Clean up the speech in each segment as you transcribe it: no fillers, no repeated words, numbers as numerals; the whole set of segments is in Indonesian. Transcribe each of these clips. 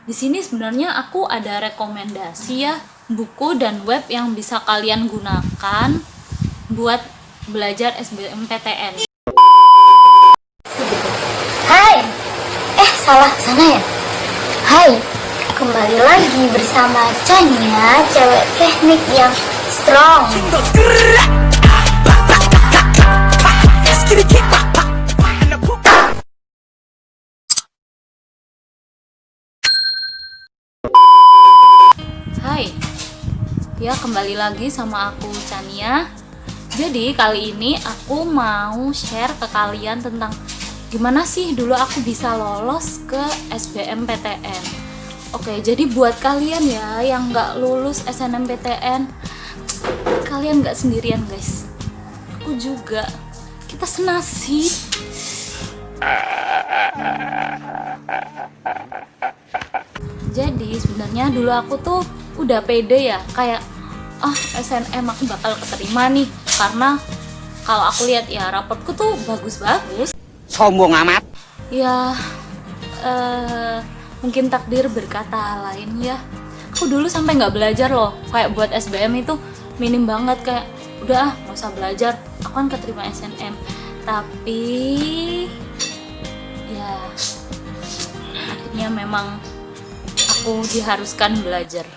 Di sini sebenarnya aku ada rekomendasi ya, buku dan web yang bisa kalian gunakan buat belajar SBMPTN. Hai, salah sana ya. Hai, kembali lagi bersama Chania, cewek teknik yang strong. Hai, ya kembali lagi sama aku Chania. Jadi kali ini aku mau share ke kalian tentang gimana sih dulu aku bisa lolos ke SBMPTN. Oke, jadi buat kalian ya yang nggak lulus SNMPTN, kalian nggak sendirian guys. Aku juga, kita senasib. Jadi sebenarnya dulu aku tuh udah pede ya, kayak SNM aku bakal keterima nih, karena kalau aku lihat ya rapotku tuh bagus-bagus. Sombong amat. Ya mungkin takdir berkata lain ya. Aku dulu sampai nggak belajar loh, kayak buat SBM itu minim banget, kayak udah nggak usah belajar, aku kan keterima SNM. Tapi ya akhirnya memang aku diharuskan belajar.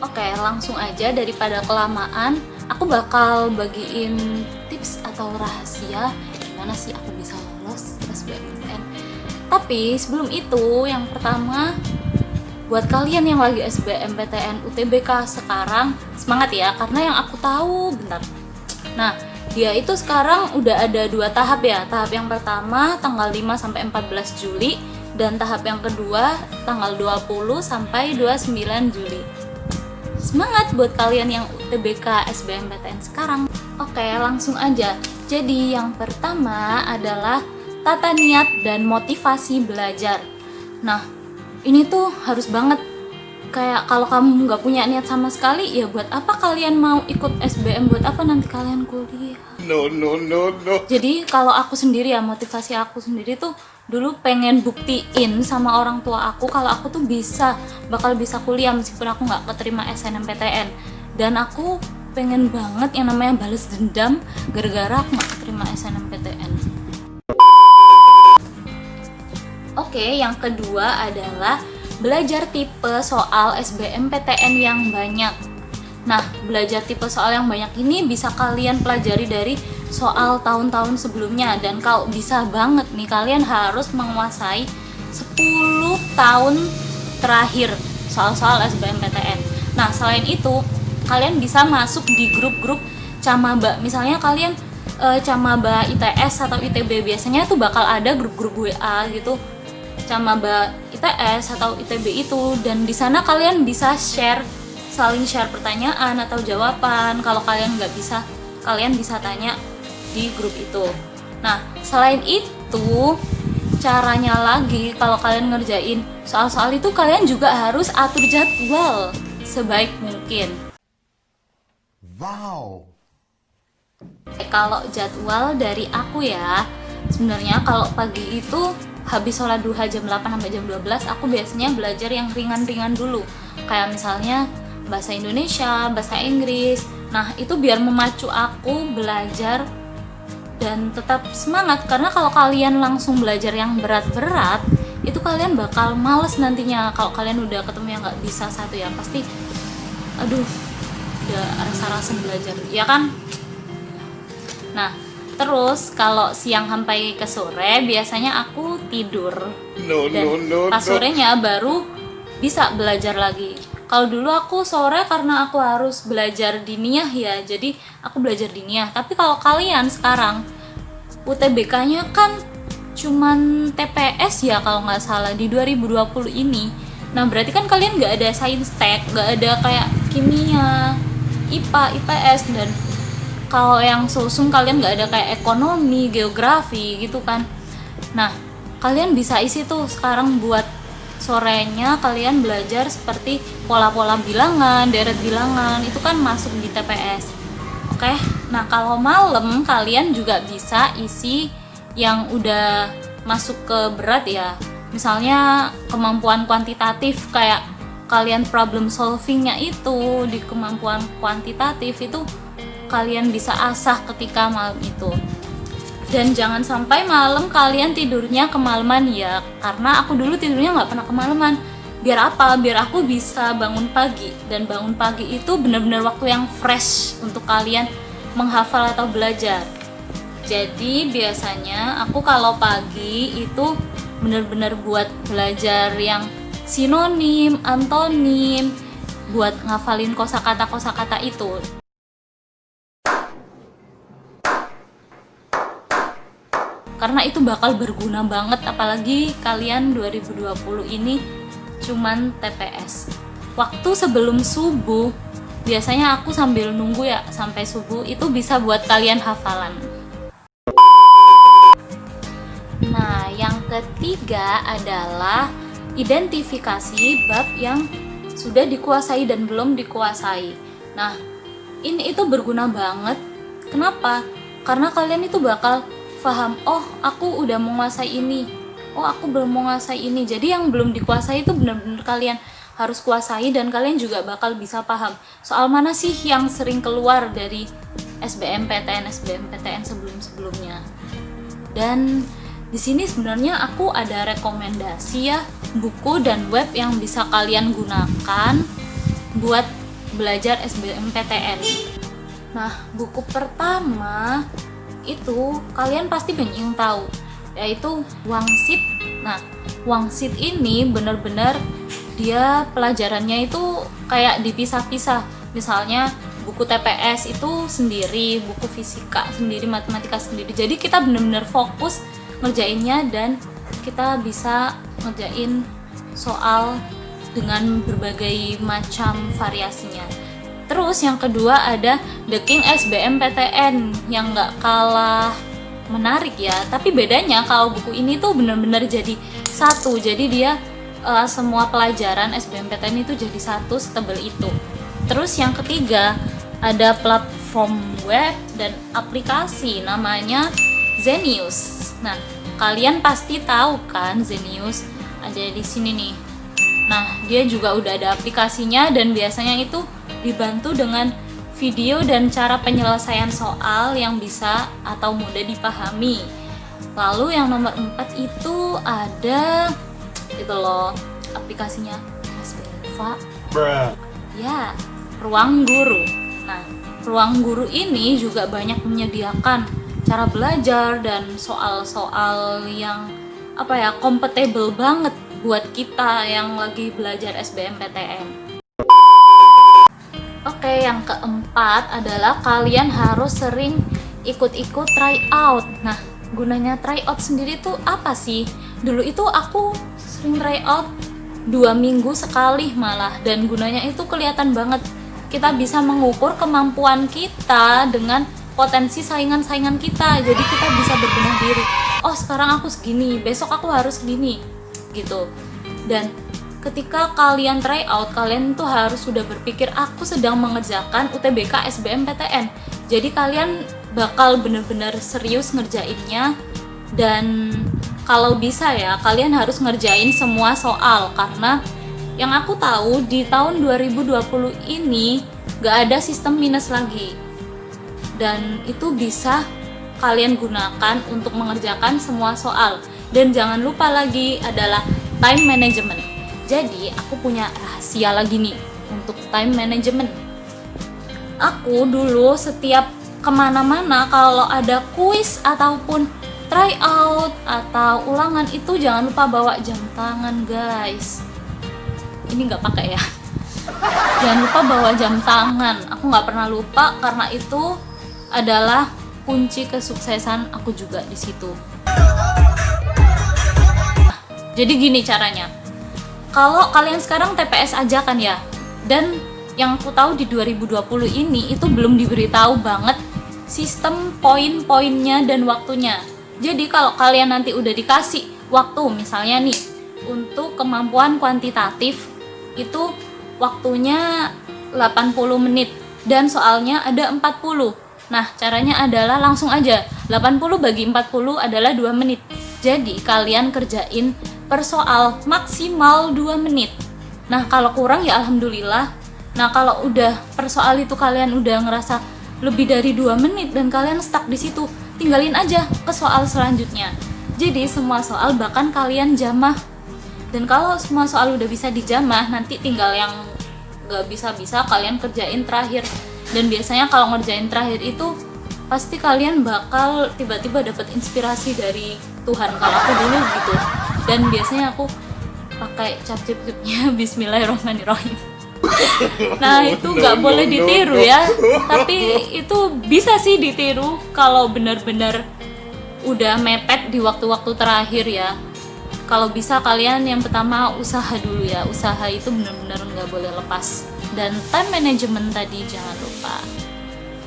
Oke, langsung aja daripada kelamaan, aku bakal bagiin tips atau rahasia gimana sih aku bisa lolos SBMPTN. Tapi sebelum itu, yang pertama buat kalian yang lagi SBMPTN UTBK sekarang, semangat ya, karena yang aku tahu Nah, dia itu sekarang udah ada 2 tahap ya. Tahap yang pertama tanggal 5 sampai 14 Juli dan tahap yang kedua tanggal 20 sampai 29 Juli. Semangat buat kalian yang UTBK SBMPTN sekarang. Oke, langsung aja. Jadi yang pertama adalah tata niat dan motivasi belajar. Nah, ini tuh harus banget. Kayak kalau kamu nggak punya niat sama sekali, ya buat apa kalian mau ikut SBM? Buat apa nanti kalian kuliah? No. Jadi kalau aku sendiri ya, motivasi aku sendiri tuh dulu pengen buktiin sama orang tua aku kalau aku tuh bakal bisa kuliah meskipun aku nggak keterima SNMPTN. Dan aku pengen banget yang namanya balas dendam gara-gara aku nggak keterima SNMPTN. Oke, yang kedua adalah belajar tipe soal SBMPTN yang banyak. Nah, belajar tipe soal yang banyak ini bisa kalian pelajari dari soal tahun-tahun sebelumnya. Dan kalau bisa banget nih, kalian harus menguasai 10 tahun terakhir soal-soal SBMPTN. Nah, selain itu, kalian bisa masuk di grup-grup Camaba. Misalnya kalian Camaba ITS atau ITB, biasanya tuh bakal ada grup-grup WA gitu, Camaba ITS atau ITB itu, dan di sana kalian bisa saling share pertanyaan atau jawaban. Kalau kalian nggak bisa, kalian bisa tanya di grup itu. Nah, selain itu, caranya lagi kalau kalian ngerjain soal-soal itu, kalian juga harus atur jadwal sebaik mungkin. Wow. Kalau jadwal dari aku ya, sebenarnya kalau pagi itu habis sholat duha jam 8 sampai jam 12, aku biasanya belajar yang ringan-ringan dulu. Kayak misalnya bahasa Indonesia, bahasa Inggris. Nah, itu biar memacu aku belajar dan tetap semangat. Karena kalau kalian langsung belajar yang berat-berat, itu kalian bakal males nantinya. Kalau kalian udah ketemu yang nggak bisa satu ya, pasti aduh, udah rasa-rasa belajar, ya kan? Nah, terus kalau siang sampai ke sore biasanya aku tidur. Dan pas sorenya baru bisa belajar lagi. Kalau dulu aku sore karena aku harus belajar diniyah ya, jadi aku belajar diniyah. Tapi kalau kalian sekarang UTBK-nya kan cuman TPS ya kalau nggak salah di 2020 ini. Nah, berarti kan kalian nggak ada sains tek, nggak ada kayak kimia, IPA, IPS, dan kalau yang sosum kalian nggak ada kayak ekonomi, geografi gitu kan. Nah, kalian bisa isi tuh sekarang buat sorenya kalian belajar seperti pola-pola bilangan, deret bilangan, itu kan masuk di TPS. Oke, nah kalau malam kalian juga bisa isi yang udah masuk ke berat ya, misalnya kemampuan kuantitatif, kayak kalian problem solvingnya itu di kemampuan kuantitatif itu kalian bisa asah ketika malam itu. Dan jangan sampai malam kalian tidurnya kemalaman ya, karena aku dulu tidurnya nggak pernah kemalaman. Biar apa? Biar aku bisa bangun pagi, dan bangun pagi itu benar-benar waktu yang fresh untuk kalian menghafal atau belajar. Jadi biasanya aku kalau pagi itu benar-benar buat belajar yang sinonim, antonim, buat ngafalin kosakata itu. Karena itu bakal berguna banget, apalagi kalian 2020 ini cuman TPS. Waktu sebelum subuh biasanya aku sambil nunggu ya sampai subuh, itu bisa buat kalian hafalan. Nah, yang ketiga adalah identifikasi bab yang sudah dikuasai dan belum dikuasai. Nah, ini itu berguna banget. Kenapa? Karena kalian itu bakal paham, oh aku udah menguasai ini, oh aku belum menguasai ini. Jadi yang belum dikuasai itu benar-benar kalian harus kuasai, dan kalian juga bakal bisa paham soal mana sih yang sering keluar dari SBMPTN sebelum-sebelumnya. Dan di sini sebenarnya aku ada rekomendasi ya, buku dan web yang bisa kalian gunakan buat belajar SBMPTN. Nah, buku pertama itu kalian pasti banyak yang tahu, yaitu Wangsit. Nah, Wangsit ini benar-benar dia pelajarannya itu kayak dipisah-pisah. Misalnya buku TPS itu sendiri, buku fisika sendiri, matematika sendiri. Jadi kita benar-benar fokus ngerjainnya, dan kita bisa ngerjain soal dengan berbagai macam variasinya. Terus yang kedua ada The King SBMPTN yang nggak kalah menarik ya, tapi bedanya kalau buku ini tuh benar-benar jadi satu, jadi dia semua pelajaran SBMPTN itu jadi satu, setebal itu. Terus yang ketiga ada platform web dan aplikasi namanya Zenius. Nah, kalian pasti tahu kan Zenius, ada di sini nih. Nah, dia juga udah ada aplikasinya, dan biasanya itu dibantu dengan video dan cara penyelesaian soal yang bisa atau mudah dipahami. Lalu yang nomor 4 itu ada itu loh, aplikasinya SBMFA. Ya, Ruang Guru. Nah, Ruang Guru ini juga banyak menyediakan cara belajar dan soal-soal yang kompatibel banget buat kita yang lagi belajar SBMPTN. Oke, yang keempat adalah kalian harus sering ikut-ikut tryout. Nah, gunanya tryout sendiri tuh apa sih? Dulu itu aku sering tryout 2 minggu sekali malah, dan gunanya itu kelihatan banget. Kita bisa mengukur kemampuan kita dengan potensi saingan-saingan kita. Jadi kita bisa berbenah diri. Oh, sekarang aku segini, besok aku harus segini, gitu. Dan ketika kalian try out, kalian tuh harus sudah berpikir aku sedang mengerjakan UTBK SBMPTN. Jadi kalian bakal benar-benar serius ngerjainnya, dan kalau bisa ya kalian harus ngerjain semua soal, karena yang aku tahu di tahun 2020 ini gak ada sistem minus lagi, dan itu bisa kalian gunakan untuk mengerjakan semua soal. Dan jangan lupa lagi adalah time management. Jadi aku punya rahasia lagi nih untuk time management. Aku dulu setiap kemana-mana kalau ada kuis ataupun tryout atau ulangan itu jangan lupa bawa jam tangan guys. Ini nggak pakai ya. Jangan lupa bawa jam tangan. Aku nggak pernah lupa, karena itu adalah kunci kesuksesan aku juga di situ. Nah, jadi gini caranya. Kalau kalian sekarang TPS aja kan ya, dan yang aku tahu di 2020 ini itu belum diberitahu banget sistem poin-poinnya dan waktunya. Jadi kalau kalian nanti udah dikasih waktu, misalnya nih untuk kemampuan kuantitatif itu waktunya 80 menit dan soalnya ada 40. Nah, caranya adalah langsung aja 80 bagi 40 adalah 2 menit. Jadi kalian kerjain per soal maksimal 2 menit. Nah kalau kurang ya alhamdulillah. Nah kalau udah per soal itu kalian udah ngerasa lebih dari 2 menit dan kalian stuck di situ, tinggalin aja ke soal selanjutnya. Jadi semua soal bahkan kalian jamah. Dan kalau semua soal udah bisa dijamah, nanti tinggal yang gak bisa-bisa kalian kerjain terakhir. Dan biasanya kalau ngerjain terakhir itu pasti kalian bakal tiba-tiba dapat inspirasi dari Tuhan. Kalau aku dulu gitu. Dan biasanya aku pakai cap-cip-cipnya Bismillahirrahmanirrahim. Nah itu nggak boleh ditiru ya, tapi itu bisa sih ditiru kalau benar-benar udah mepet di waktu-waktu terakhir ya. Kalau bisa kalian yang pertama usaha dulu ya, usaha itu benar-benar nggak boleh lepas. Dan time management tadi jangan lupa.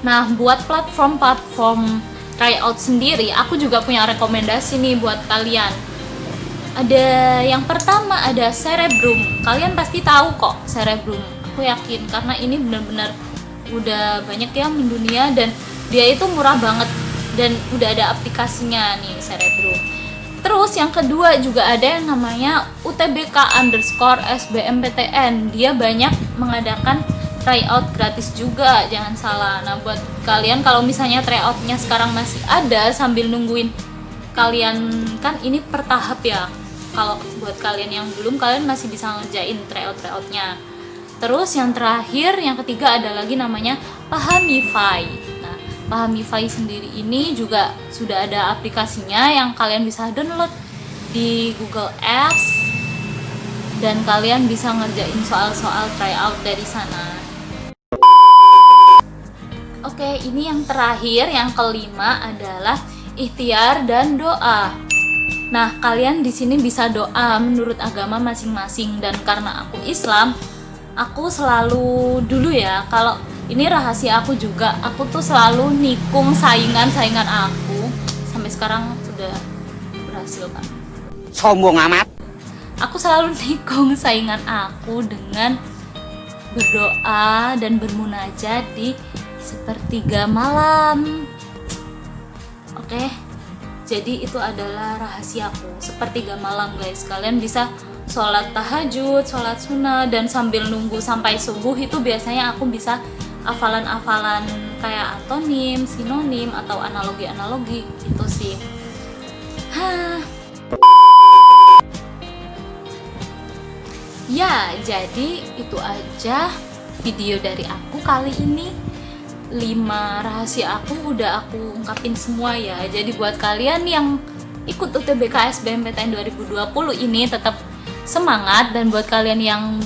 Nah buat platform tryout sendiri, aku juga punya rekomendasi nih buat kalian. Ada yang pertama ada Cerebrum. Kalian pasti tahu kok Cerebrum. Aku yakin karena ini benar-benar udah banyak yang mendunia dan dia itu murah banget dan udah ada aplikasinya nih Cerebrum. Terus yang kedua juga ada yang namanya UTBK_SBMPTN. Dia banyak mengadakan tryout gratis juga, jangan salah. Nah buat kalian kalau misalnya tryoutnya sekarang masih ada sambil nungguin kalian, kan ini per tahap ya. Kalau buat kalian yang belum, kalian masih bisa ngerjain tryoutnya. Terus yang terakhir, yang ketiga ada lagi namanya Pahamify. Nah, Pahamify sendiri ini juga sudah ada aplikasinya yang kalian bisa download di Google Apps dan kalian bisa ngerjain soal-soal tryout dari sana. Oke, ini yang terakhir, yang kelima adalah ikhtiar dan doa. Nah, kalian di sini bisa doa menurut agama masing-masing dan karena aku Islam, aku selalu dulu ya, kalau ini rahasia aku juga, aku tuh selalu nikung saingan aku. Sampai sekarang udah berhasil kan. Sombong amat. Aku selalu nikung saingan aku dengan berdoa dan bermunajat di sepertiga malam. Oke. Jadi itu adalah rahasiaku, sepertiga malam guys. Kalian bisa sholat tahajud, sholat sunnah, dan sambil nunggu sampai subuh itu biasanya aku bisa hafalan-hafalan kayak antonim, sinonim, atau analogi-analogi gitu sih. Ya, jadi itu aja video dari aku kali ini. 5 rahasia aku udah aku ungkapin semua ya. Jadi buat kalian yang ikut UTBK SBMPTN 2020 ini tetap semangat, dan buat kalian yang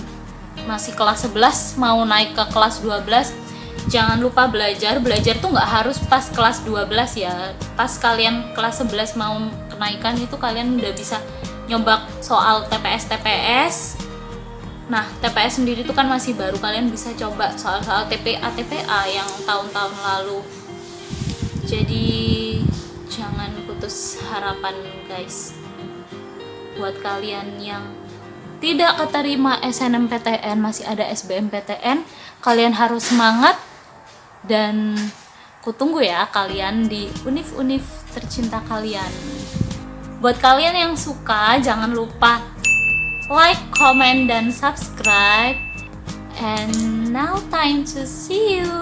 masih kelas 11 mau naik ke kelas 12 jangan lupa belajar. Belajar tuh nggak harus pas kelas 12 ya. Pas kalian kelas 11 mau kenaikan itu kalian udah bisa nyoba soal TPS. Nah, TPS sendiri itu kan masih baru, kalian bisa coba soal-soal TPA yang tahun-tahun lalu. Jadi jangan putus harapan guys. Buat kalian yang tidak keterima SNMPTN, masih ada SBMPTN, kalian harus semangat dan kutunggu ya kalian di univ-univ tercinta kalian. Buat kalian yang suka, jangan lupa like, comment, dan subscribe. And now time to see you.